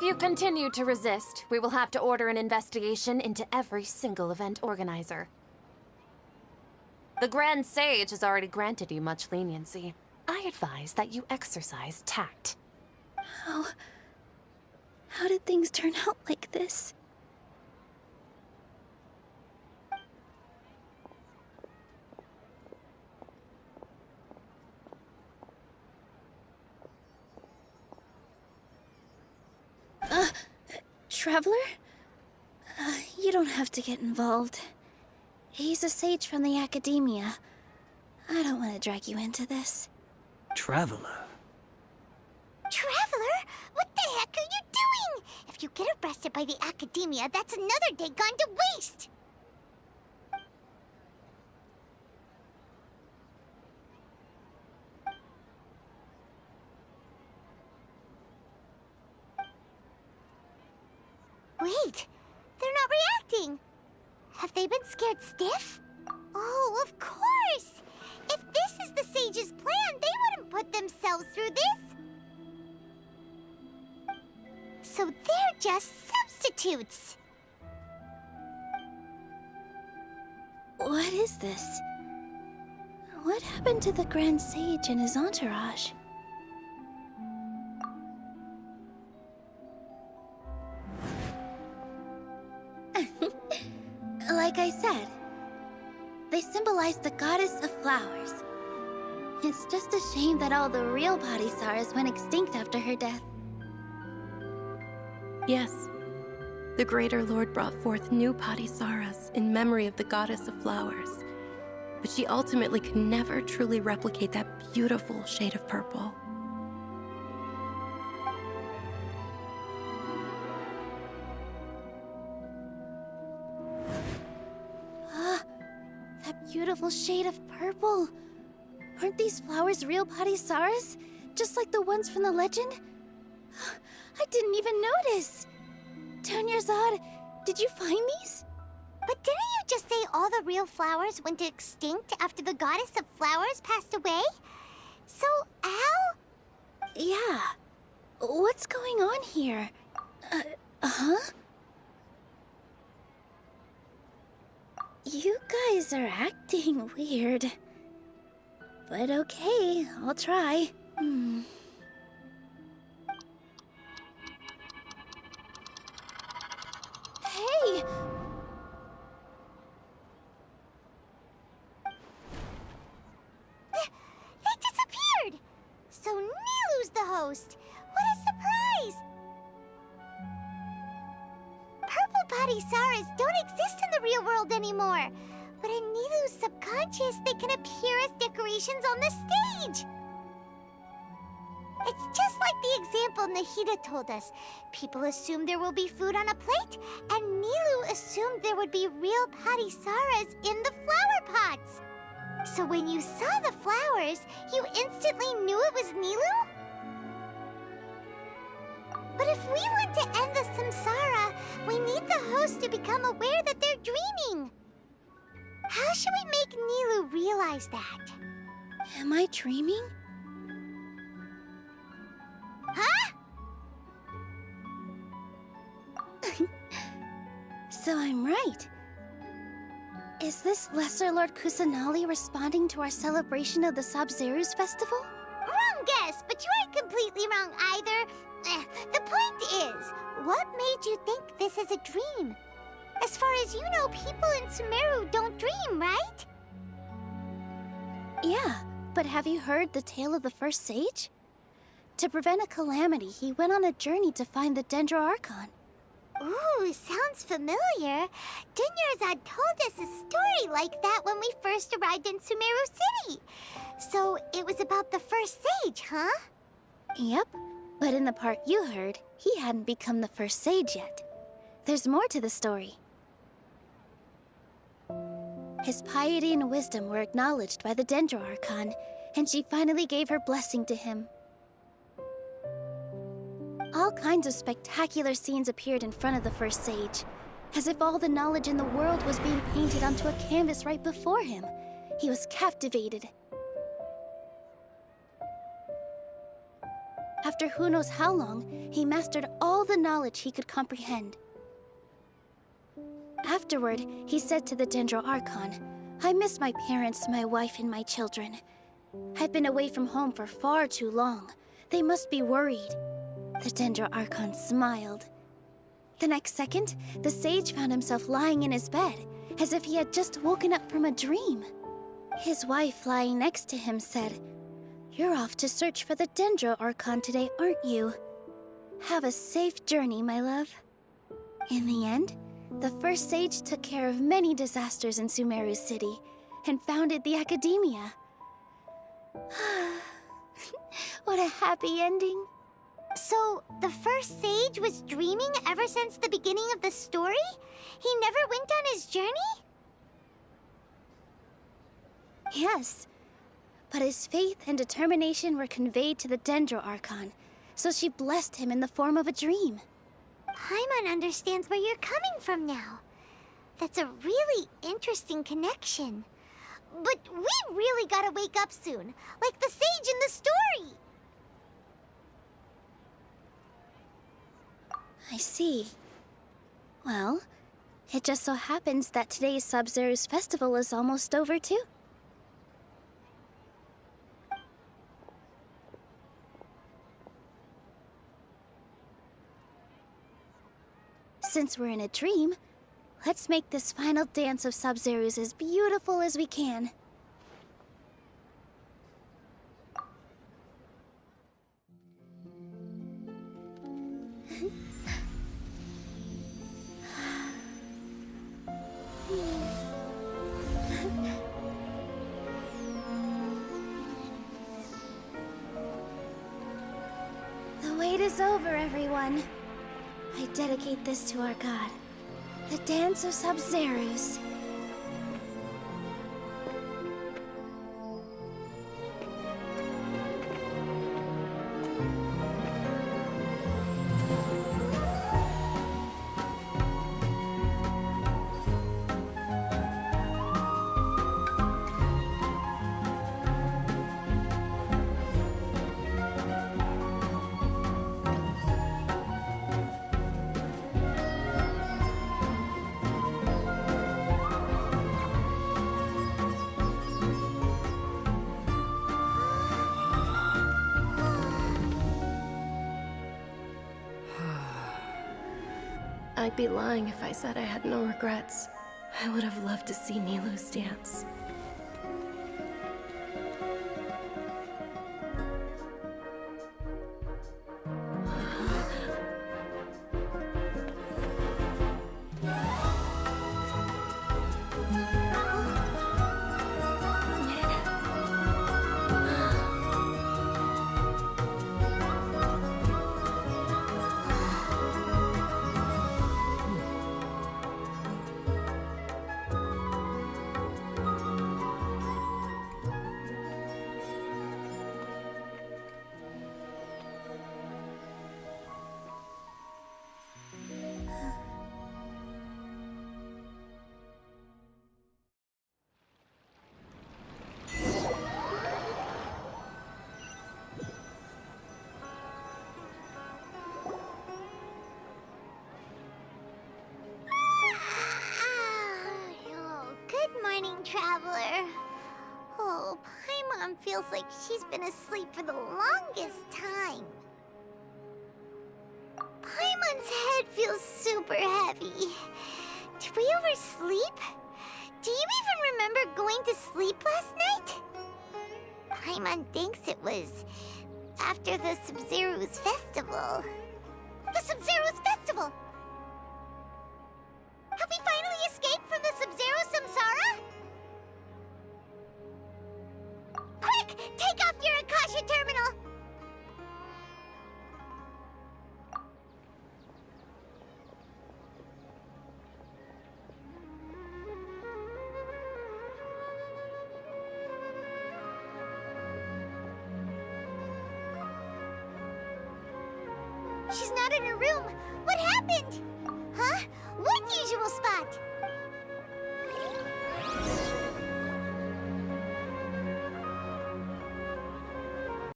If you continue to resist, we will have to order an investigation into every single event organizer. The Grand Sage has already granted you much leniency. I advise that you exercise tact. How did things turn out like this? Traveler? You don't have to get involved. He's a sage from the academia. I don't want to drag you into this. Traveler? Traveler? What the heck are you doing? If you get arrested by the academia, that's another day gone to waste! Wait, they're not reacting. Have they been scared stiff? Oh, of course! If this is the sage's plan, they wouldn't put themselves through this. So they're just substitutes. What is this? What happened to the Grand Sage and his entourage? Like I said, they symbolize the goddess of flowers. It's just a shame that all the real Bodhisattvas went extinct after her death. Yes. The Greater Lord brought forth new Bodhisattvas in memory of the goddess of flowers. But she ultimately could never truly replicate that beautiful shade of purple. That beautiful shade of purple. Aren't these flowers real Bodhisattvas? Just like the ones from the legend? I didn't even notice! DUNYARZAD, did you find these? But didn't you just say all the real flowers went extinct after the goddess of flowers passed away? So, how? Yeah. What's going on here? Huh? You guys are acting weird. But okay, I'll try. Hey! They disappeared! So Nilu's the host! What a surprise! Purple Bodhisattvas don't exist in the real world anymore. But in Nilu's subconscious, they can appear as decorations on the stage. It's just like the example Nahida told us. People assume there will be food on a plate, and Nilu assumed there would be real Bodhisattvas in the flower pots. So when you saw the flowers, you instantly knew it was Nilu? But if we want to end the samsara, we need the host to become aware that they're dreaming. How should we make Nilu realize that? Am I dreaming? Huh? So I'm right. Is this Lesser Lord Kusanali responding to our celebration of the Sabzeruz festival? Wrong guess, but you aren't completely wrong either. The point is, what made you think this is a dream? As far as you know, people in Sumeru don't dream, right? Yeah, but have you heard the tale of the first sage? To prevent a calamity, he went on a journey to find the Dendroarchon. Ooh, sounds familiar. DUNYARZAD told us a story like that when we first arrived in Sumeru City. So it was about the first sage, huh? Yep, but in the part you heard, he hadn't become the first sage yet. There's more to the story. His piety and wisdom were acknowledged by the Dendroarchon, and she finally gave her blessing to him. All kinds of spectacular scenes appeared in front of the first sage, as if all the knowledge in the world was being painted onto a canvas right before him. He was captivated. After after who knows how long, he mastered all the knowledge he could comprehend. Afterward, he said to the Dendro Archon, "I miss my parents, my wife, and my children. I've been away from home for far too long. They must be worried." The Dendro Archon smiled. The next second, the sage found himself lying in his bed, as if he had just woken up from a dream. His wife, lying next to him, said, "You're off to search for the Dendro Archon today, aren't you? Have a safe journey, my love." In the end, the first sage took care of many disasters in Sumeru City and founded the Academia. What a happy ending. So, the first sage was dreaming ever since the beginning of the story? He never went on his journey? Yes, but his faith and determination were conveyed to the Dendro Archon, so she blessed him in the form of a dream. Paimon understands where you're coming from now. That's a really interesting connection. But we really gotta wake up soon, like the sage in the story. I see. Well, it just so happens that today's Sub-Zero's festival is almost over too. Since we're in a dream, let's make this final dance of Sub-Zero's as beautiful as we can. The wait is over, everyone. I dedicate this to our god, the Dance of Sub-Zeros. I'd be lying if I said I had no regrets. I would have loved to see Nilou's dance. Traveler. Oh, Paimon feels like she's been asleep for the longest time. Paimon's head feels super heavy. Did we oversleep? Do you even remember going to sleep last night? Paimon thinks it was after the Sub-Zero's festival. The Sub-Zero's festival! Have we finally escaped from the Sub-Zero Samsara? Quick! Take off your Akasha terminal! She's not in her room. What happened? Huh? What usual spot?